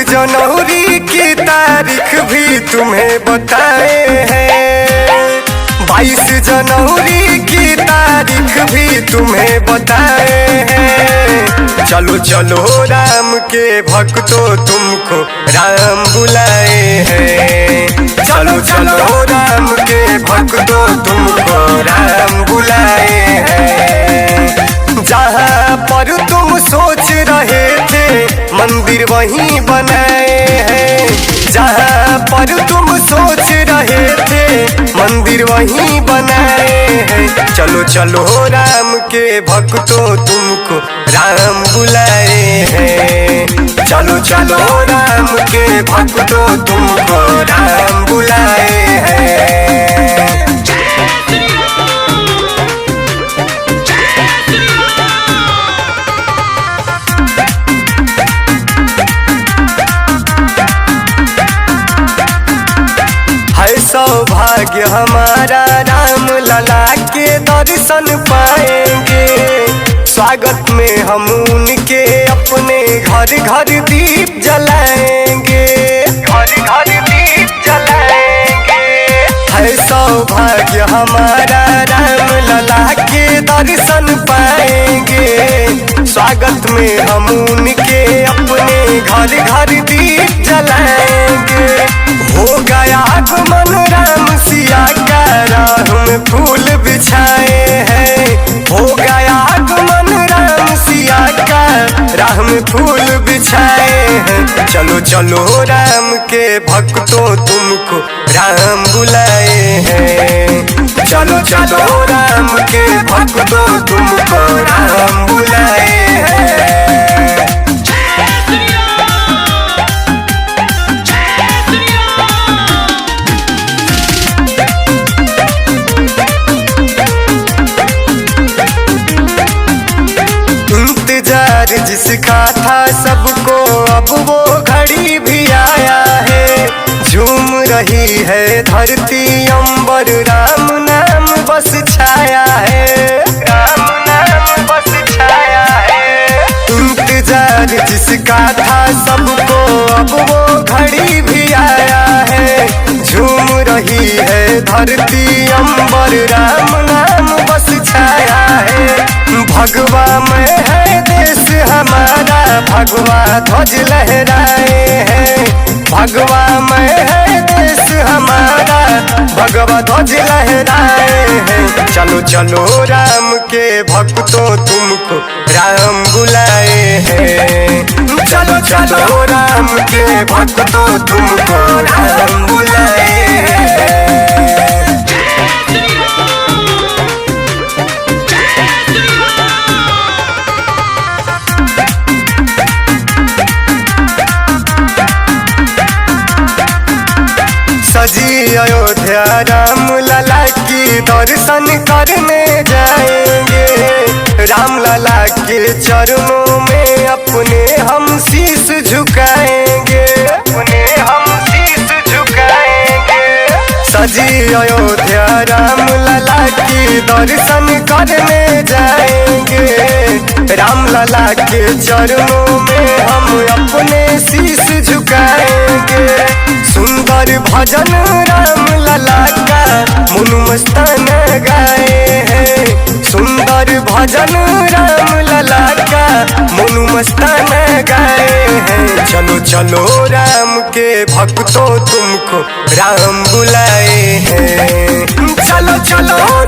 जनवरी की तारीख भी तुम्हें बताए हैं। 22 जनवरी की तारीख भी तुम्हें बताए हैं। चलो चलो राम के भक्तों तुमको राम बुलाए हैं। चलो चलो राम के भक्तों तुमको राम बुलाए हैं। जहाँ पर तुम सोच रहे थे मंदिर वहीं बनाए हैं। जहाँ पर तुम सोच रहे थे मंदिर वहीं बनाए हैं। चलो चलो राम के भक्तों तुमको राम बुलाए हैं। चलो चलो राम के भक्तों तुमको राम बुलाए हैं। सौभाग्य हमारा राम लला के दर्शन पाएंगे। स्वागत में हम उनके अपने घर घर दीप जलाएंगे। घर घर दीप जलाएंगे। है सौभाग्य हमारा राम लला के दर्शन पाएंगे। स्वागत में हम उनके अपने घर घर दीप जलाएंगे। हो गया आगमन राम सिया का राह में फूल बिछाए हैं। हो गया आगमन राम सिया का राह में फूल बिछाए हैं। चलो चलो राम के भक्तों तुमको राम बुलाए हैं। चलो चलो राम के भक्तों तुमको राम बुलाए हैं। जिसका था सबको अब वो घड़ी भी आया है। झूम रही है धरती अंबर राम नाम बस छाया है। राम नाम बस छाया है। इंतजार जिसका था सबको अब वो घड़ी भी आया है। झूम रही है धरती अंबर राम नाम बस छाया है। भगवा में है देश हमारा भगवा ध्वज लहराए हैं। भगवा में है देश हमारा भगवा ध्वज लहराए हैं। चलो चलो राम के भक्तों तुमको राम बुलाए हैं। चलो चलो राम के भक्तों तुमको राम बुलाए हैं। सजी अयोध्या राम लला की दर्शन करने जाएंगे। राम लला के चरणों में अपने हम शीश झुकाएंगे। अपने हम शीश झुकाएंगे। सजी अयोध्या राम लला की दर्शन करने जाएंगे। राम लला के चरणों में हम अपने शीश झुकाएंगे। सुंदर भजन राम लला का मुनु मस्ताना गाए हैं। सुंदर भजन राम लला का मुनु मस्ताना गाए हैं। चलो चलो राम के भक्तों तुमको राम बुलाए हैं। चलो चलो